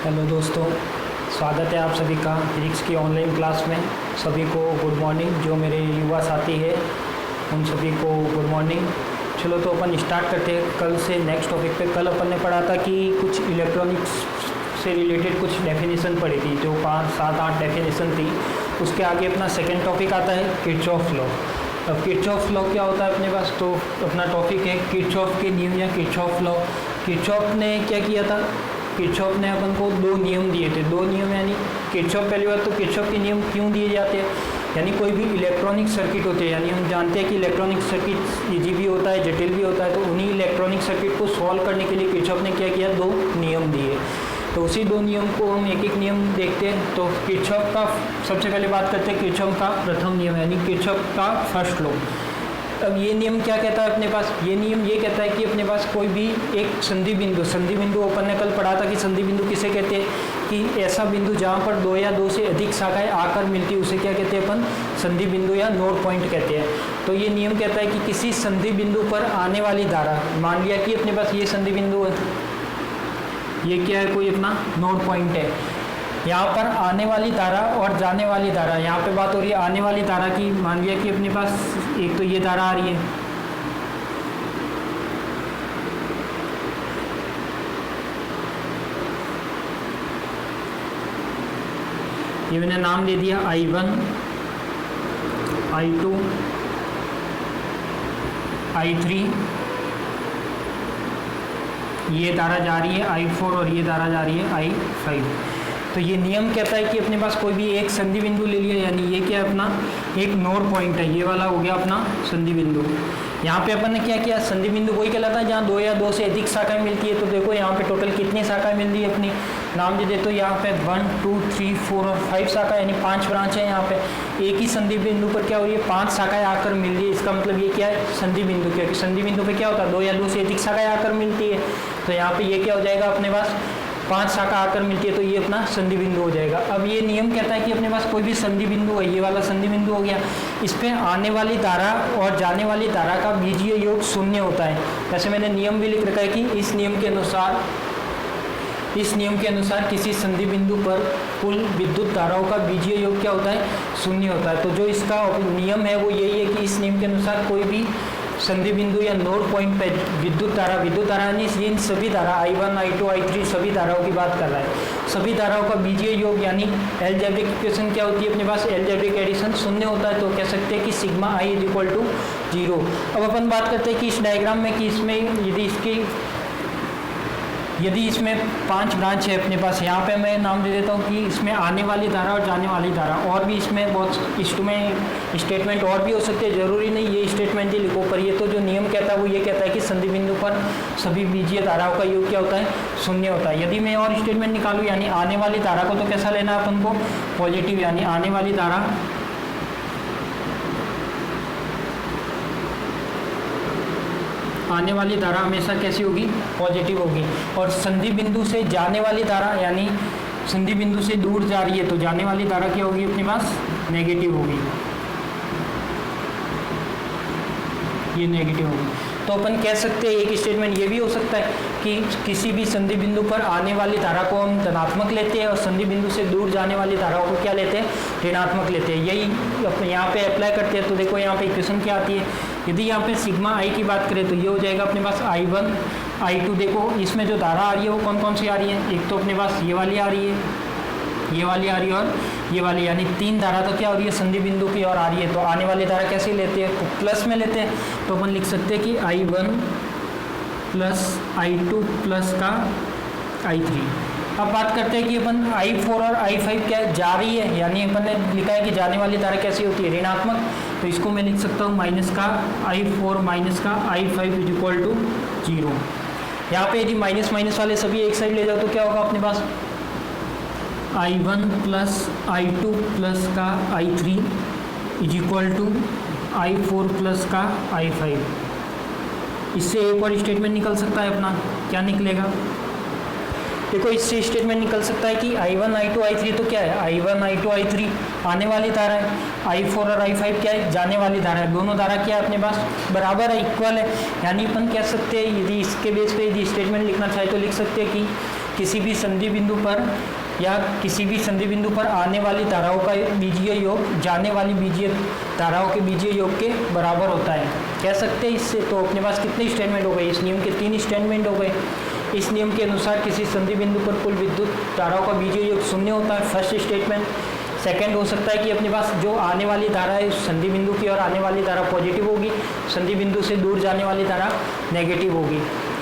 Hello दोस्तों, स्वागत है आप सभी का फिजिक्स की ऑनलाइन क्लास में। सभी को गुड मॉर्निंग। जो मेरे युवा साथी है उन सभी को गुड मॉर्निंग। चलो तो अपन स्टार्ट करते हैं कल से नेक्स्ट टॉपिक पे। कल अपन ने पढ़ा था कि कुछ इलेक्ट्रॉनिक्स से रिलेटेड कुछ डेफिनेशन पढ़ी थी, जो 5, 7, 8 डेफिनेशन थी। उसके आगे अपना सेकेंड टॉपिक आता है किरचॉफ लॉ। अब किरचॉफ लॉ क्या होता है अपने पास, तो अपना टॉपिक है किरचॉफ के नियम या किरचॉफ लॉ। किरचॉफ ने क्या किया था, किरचॉफ ने अपन को 2 नियम दिए थे। 2 नियम यानी किरचॉफ, पहली बात तो किरचॉफ के नियम क्यों दिए जाते हैं, यानी कोई भी इलेक्ट्रॉनिक सर्किट होते हैं, यानी हम जानते हैं कि इलेक्ट्रॉनिक सर्किट ईजी भी होता है, जटिल भी होता है, तो उन्हीं इलेक्ट्रॉनिक सर्किट को सॉल्व करने के लिए किरचॉफ ने क्या किया, 2 नियम दिए। तो उसी 2 नियम को हम एक एक नियम देखते हैं। तो किरचॉफ का सबसे पहले बात करते हैं किरचॉफ का प्रथम नियम यानी किरचॉफ का फर्स्ट लॉ। अब ये नियम क्या कहता है अपने पास, ये नियम ये कहता है कि अपने पास कोई भी एक संधि बिंदु अपन ने कल पढ़ा था कि संधि बिंदु किसे कहते हैं, कि ऐसा बिंदु जहाँ पर 2 या 2 से अधिक शाखाएं आकर मिलती है उसे क्या कहते हैं अपन, संधि बिंदु या नोड पॉइंट कहते हैं। तो ये नियम कहता है कि किसी संधि बिंदु पर आने वाली धारा, मान लिया कि अपने पास ये संधि बिंदु है, ये क्या है, कोई अपना नोड पॉइंट है। यहाँ पर आने वाली धारा और जाने वाली धारा, यहाँ पे बात हो रही है आने वाली धारा की। मान लिया कि अपने पास एक तो ये धारा आ रही है, ये मैंने नाम दे दिया I1, I2, I3। ये धारा जा रही है I4 और ये धारा जा रही है I5। तो ये नियम कहता है कि अपने पास कोई भी एक संधि बिंदु ले लिया, यानी ये क्या है अपना एक नोड पॉइंट है, ये वाला हो गया अपना संधि बिंदु। यहाँ पे अपन ने क्या किया, संधि बिंदु वही कहलाता है जहाँ 2 या 2 से अधिक शाखाएं मिलती है। तो देखो यहाँ पे टोटल कितनी शाखाएं मिल रही है अपनी, नाम दे देते हो यहाँ पे 1, 2, 3, 4 और 5 शाखा, यानी 5 ब्रांच है। यहाँ पे एक ही संधि बिंदु पर क्या हो रही है, 5 शाखाएं आकर मिल रही है। इसका मतलब ये क्या है, संधि बिंदु, क्योंकि संधि बिंदु पे क्या होता है 2 या 2 से अधिक शाखाएं आकर मिलती है। तो यहाँ पे ये क्या हो जाएगा अपने पास, 5 शाखा आकर मिलती है, तो ये अपना संधि बिंदु हो जाएगा। अब ये नियम कहता है कि अपने पास कोई भी संधि बिंदु है, ये वाला संधि बिंदु हो गया, इस पे आने वाली धारा और जाने वाली धारा का बीजीय योग 0 होता है। जैसे मैंने नियम भी लिख रखा है कि इस नियम के अनुसार किसी संधि बिंदु पर कुल विद्युत धाराओं का बीजीय योग क्या होता है, 0 होता है। तो जो इसका नियम है वो यही है कि इस नियम के अनुसार कोई भी संधि बिंदु या नोड पॉइंट पे विद्युत धारा यानी इन सभी धारा I1, I2, I3 सभी धाराओं की बात कर रहा है। सभी धाराओं का बीजीय योग यानी एलजेब्रिक इक्वेशन क्या होती है अपने पास, एलजेब्रिक एडिशन 0 होता है। तो कह सकते हैं कि सिग्मा I = 0। अब अपन बात करते हैं कि इस डायग्राम में कि इसमें यदि इसमें 5 ब्रांच है अपने पास, यहाँ पे मैं नाम दे देता हूँ कि इसमें आने वाली धारा और जाने वाली धारा, और भी इसमें बहुत इसमें स्टेटमेंट और भी हो सकते हैं, जरूरी नहीं ये स्टेटमेंट ही लिखो। पर ये तो जो नियम कहता है वो ये कहता है कि संधि बिंदु पर सभी बीजीय धाराओं का योग क्या होता है, 0 होता है। यदि मैं और स्टेटमेंट निकालूँ, यानी आने वाली धारा को तो कैसा लेना है अपन को, पॉजिटिव, यानी आने वाली धारा हमेशा कैसी होगी, पॉजिटिव होगी। और संधि बिंदु से जाने वाली धारा, यानी संधि बिंदु से दूर जा रही है तो जाने वाली धारा क्या होगी अपने पास, नेगेटिव होगी, ये नेगेटिव होगी। तो अपन कह सकते हैं एक स्टेटमेंट ये भी हो सकता है कि किसी भी संधि बिंदु पर आने वाली धारा को हम धनात्मक लेते हैं और संधि बिंदु से दूर जाने वाली धाराओं को क्या लेते हैं, ऋणात्मक लेते हैं। यही यहाँ पे अप्लाई करते हैं। तो देखो यहाँ पे इक्वेशन क्या आती है, यदि यहाँ पे सिग्मा I की बात करें तो ये हो जाएगा अपने पास I1, I2। देखो इसमें जो धारा आ रही है वो कौन कौन सी आ रही है, एक तो अपने पास ये वाली आ रही है, ये वाली आ रही है और ये वाली, यानी 3 धारा तो क्या हो रही है संधि बिंदु की और आ रही है। तो आने वाली धारा कैसे लेते हैं, तो प्लस में लेते हैं। तो अपन लिख सकते हैं कि I1 प्लस I2 प्लस का I3। अब बात करते हैं कि अपन I4 और I5 क्या जा रही है, यानी अपन ने लिखा है कि जाने वाली धारा कैसी होती है, ऋणात्मक। तो इसको मैं लिख सकता हूँ माइनस का I4 माइनस का I5 = 0। यहाँ पे यदि माइनस माइनस वाले सभी एक साइड ले जाओ तो क्या होगा अपने पास, I1 प्लस I2 प्लस का I3 = I4 प्लस का I5। इससे एक और स्टेटमेंट निकल सकता है अपना, क्या निकलेगा, देखो इससे स्टेटमेंट निकल सकता है कि I1, I2, I3 तो क्या है, I1, I2, I3 आने वाली धारा है, I4 और I5 क्या है, जाने वाली धारा है। दोनों धारा क्या है अपने पास, बराबर है, इक्वल है। यानी अपन कह सकते हैं, यदि इसके बेस पे यदि स्टेटमेंट लिखना चाहे तो लिख सकते हैं कि किसी भी संधि बिंदु पर या किसी भी संधि बिंदु पर आने वाली धाराओं का बीजीय योग जाने वाली बीजीय धाराओं के बीजीय योग के बराबर होता है, कह सकते हैं इससे। तो अपने पास कितने स्टेटमेंट हो गए, इस नियम के 3 स्टेटमेंट हो गए। इस नियम के अनुसार किसी संधि बिंदु पर कुल विद्युत धाराओं का बीजीय योग 0 होता है, फर्स्ट स्टेटमेंट। सेकंड हो सकता है कि अपने पास जो आने वाली धारा है उस संधि बिंदु की और आने वाली धारा पॉजिटिव होगी, संधि बिंदु से दूर जाने वाली धारा नेगेटिव होगी।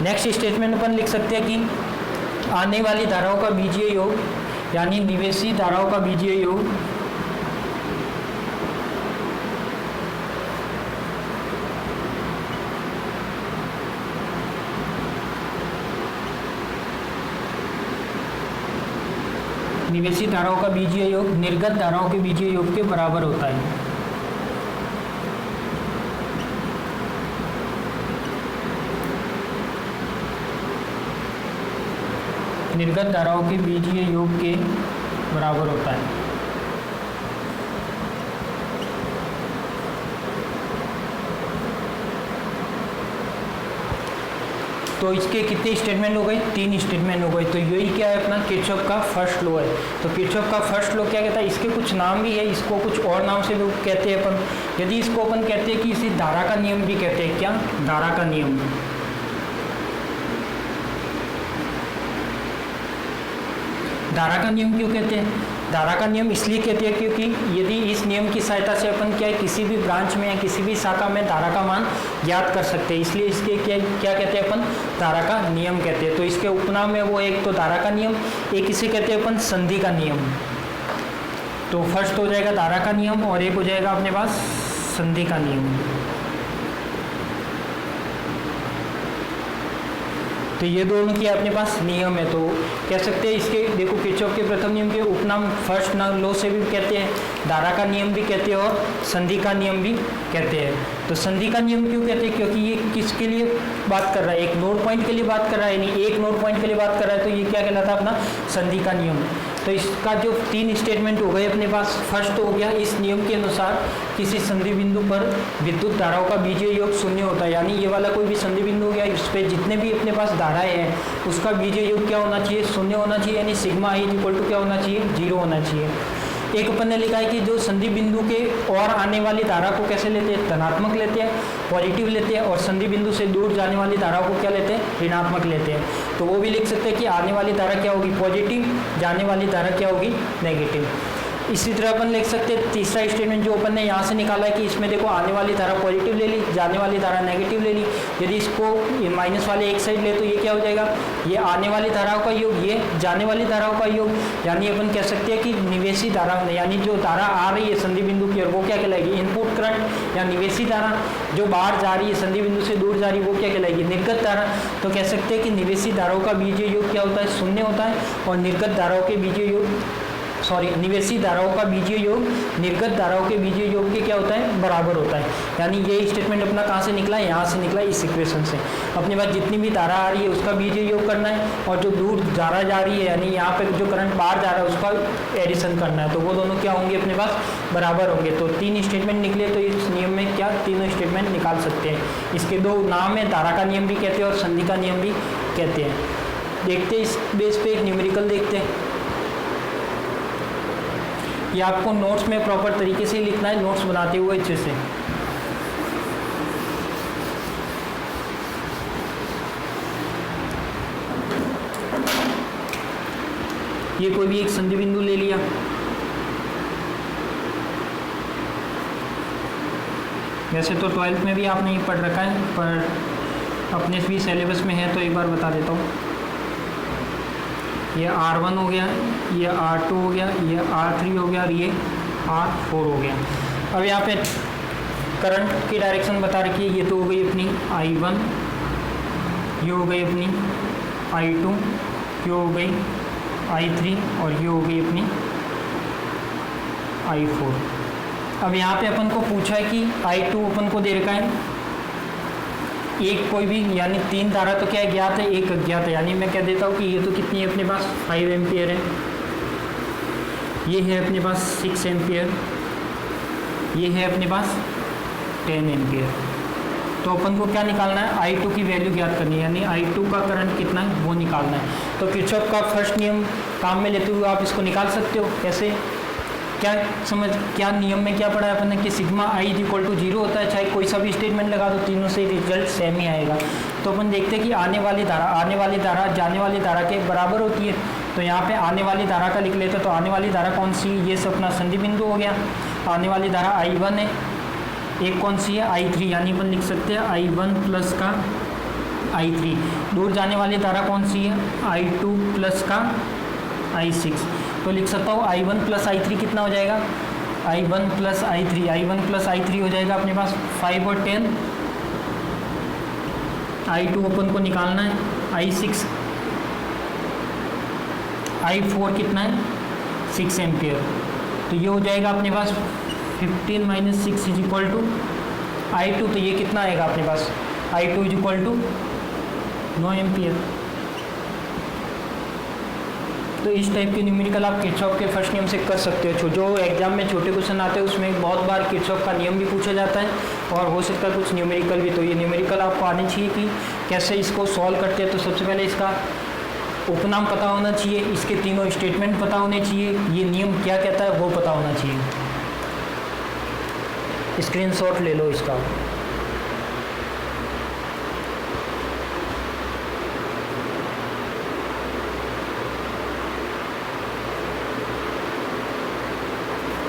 नेक्स्ट स्टेटमेंट अपन लिख सकते हैं कि आने वाली धाराओं का बीजीय योग यानी निवेशी धाराओं का बीजीय योग निवेशी धाराओं का बीजीय योग निर्गत धाराओं के बीजीय योग के बराबर होता है। निर्गत धाराओं के बीजीय योग के बराबर होता है। तो इसके कितने स्टेटमेंट हो गए, 3 स्टेटमेंट हो गए। तो यही क्या है अपना किरचॉफ का फर्स्ट लॉ है। तो किरचॉफ का फर्स्ट लॉ क्या कहता है, इसके कुछ नाम भी है, इसको कुछ और नाम से भी कहते हैं अपन। यदि इसको अपन कहते हैं कि इसी धारा का नियम भी कहते हैं, क्या, धारा का नियम। धारा का नियम क्यों कहते हैं, धारा का नियम इसलिए कहते हैं क्योंकि यदि इस नियम की सहायता से अपन क्या है किसी भी ब्रांच में या किसी भी शाखा में धारा का मान ज्ञात कर सकते हैं, इसलिए इसके क्या कहते हैं अपन, धारा का नियम कहते हैं। तो इसके उपनाम है वो एक तो धारा का नियम, एक इसे कहते हैं अपन संधि का नियम। तो फर्स्ट हो जाएगा धारा का नियम और एक हो जाएगा अपने पास संधि का नियम। तो ये दोनों क्या अपने पास नियम है। तो कह सकते हैं इसके देखो किरचॉफ के प्रथम नियम के उपनाम फर्स्ट लॉ से भी कहते हैं, धारा का नियम भी कहते हैं और संधि का नियम भी कहते हैं। तो संधि का नियम क्यों कहते हैं, क्योंकि ये किसके लिए बात कर रहा है, एक नोड पॉइंट के लिए बात कर रहा है, यानी एक नोड पॉइंट के लिए बात कर रहा है। तो ये क्या कहलाता है अपना संधि का नियम। तो इसका जो 3 स्टेटमेंट हो गए अपने पास, फर्स्ट हो गया इस नियम के अनुसार किसी संधि बिंदु पर विद्युत धाराओं का बीजीय योग 0 होता है, यानी ये वाला कोई भी संधि बिंदु हो गया, इस पर जितने भी अपने पास धाराएं हैं उसका बीजीय योग क्या होना चाहिए, 0 होना चाहिए, यानी सिग्मा i इक्वल टू क्या होना चाहिए, 0 होना चाहिए। एक अपन ने लिखा है कि जो संधि बिंदु के और आने वाली धारा को कैसे लेते हैं, धनात्मक लेते हैं, पॉजिटिव लेते हैं, और संधि बिंदु से दूर जाने वाली धाराओं को क्या लेते हैं, ऋणात्मक लेते हैं। तो वो भी लिख सकते हैं कि आने वाली धारा क्या होगी, पॉजिटिव, जाने वाली धारा क्या होगी, नेगेटिव। इसी तरह अपन लिख सकते हैं तीसरा स्टेटमेंट जो अपन ने यहाँ से निकाला है कि इसमें देखो आने वाली धारा पॉजिटिव ले ली, जाने वाली धारा नेगेटिव ले ली। यदि इसको माइनस वाले एक साइड ले तो ये क्या हो जाएगा, ये आने वाली धाराओं का योग, ये जाने वाली धाराओं का योग, यानी अपन कह सकते हैं कि निवेशी धारा, यानी जो धारा आ रही है संधि बिंदु की और वो क्या कहलाएगी, इनपुट करंट, या निवेशी धारा जो बाहर जा रही है संधि बिंदु से दूर जा रही है वो क्या कहलाएगी, निर्गत धारा। तो कह सकते हैं कि निवेशी धाराओं का बीजीय योग क्या होता है, 0 होता है, और निर्गत धाराओं के बीजीय योग निवेशी धाराओं का बीजीय योग निर्गत धाराओं के बीजीय योग के क्या होता है, बराबर होता है। यानी ये स्टेटमेंट अपना कहाँ से निकला, यहाँ से निकला, इस इक्वेशन से। अपने पास जितनी भी धारा आ रही है उसका बीजीय योग करना है, और जो दूर धारा जा रही है यानी यहाँ पे जो करंट बाहर जा रहा है उसका एडिशन करना है। तो वो दोनों क्या होंगे अपने पास, बराबर होंगे। तो 3 स्टेटमेंट निकले, तो इस नियम में क्या तीनों स्टेटमेंट निकाल सकते हैं। इसके 2 नाम है, धारा का नियम भी कहते हैं और संधि का नियम भी कहते हैं। देखते हैं इस बेस पे एक न्यूमेरिकल देखते हैं। ये आपको नोट्स में प्रॉपर तरीके से लिखना है, नोट्स बनाते हुए अच्छे से। ये कोई भी एक संधि बिंदु ले लिया, वैसे तो 12th में भी आपने ये पढ़ रखा है, पर अपने भी सिलेबस में है तो एक बार बता देता हूँ। ये R1 हो गया, ये R2 हो गया, ये R3 हो गया और ये R4 हो गया। अब यहाँ पे करंट की डायरेक्शन बता रखी है। ये तो हो गई अपनी I1, ये हो गई अपनी I2, ये हो गई I3 और ये हो गई अपनी I4। अब यहाँ पे अपन को पूछा है कि I2 अपन को दे रखा है एक कोई भी, यानी 3 धारा तो क्या है, ज्ञात है, एक अज्ञात है। यानी मैं कह देता हूँ कि ये तो कितनी है अपने पास, 5 एम्पियर है, ये है अपने पास 6 एम्पियर, ये है अपने पास 10 एम्पियर। तो अपन को क्या निकालना है, I2 की वैल्यू ज्ञात करनी है, यानी I2 का करंट कितना है वो निकालना है। तो किरचॉफ का फर्स्ट नियम काम में लेते हुए आप इसको निकाल सकते हो। कैसे, क्या नियम में क्या पढ़ा है अपन ने कि sigma I is equal to 0 होता है, चाहे कोई सा भी स्टेटमेंट लगा दो, तीनों से रिजल्ट सेम ही आएगा। तो अपन देखते हैं कि आने वाली धारा जाने वाली धारा के बराबर होती है। तो यहाँ पे आने वाली धारा का लिख लेते हैं। तो आने वाली धारा कौन सी, ये सब अपना संधि बिंदु हो गया। आने वाली धारा I1 है, एक कौन सी है I3, यानी अपन लिख सकते हैं I1 प्लस का I3। दूर जाने वाली धारा कौन सी है, I2 प्लस का I6। तो लिख सकता हूँ I1 प्लस I3 कितना हो जाएगा, I1 प्लस I3 हो जाएगा अपने पास 5 और 10। I2 अपन को निकालना है, I6 I4 कितना है 6 एम्पियर। तो ये हो जाएगा अपने पास 15 minus 6 is equal to I2। तो ये कितना आएगा अपने पास, I2 is equal to 9 ampere. तो इस टाइप के न्यूमेरिकल आप किरचॉफ के फर्स्ट नियम से कर सकते हो। जो एग्जाम में छोटे क्वेश्चन आते हैं उसमें बहुत बार किरचॉफ का नियम भी पूछा जाता है और हो सकता है कुछ न्यूमेरिकल भी। तो ये न्यूमेरिकल आपको आनी चाहिए कि कैसे इसको सॉल्व करते हैं। तो सबसे पहले इसका उपनाम पता होना चाहिए, इसके तीनों स्टेटमेंट पता होने चाहिए, ये नियम क्या कहता है वो पता होना चाहिए। स्क्रीनशॉट ले लो इसका।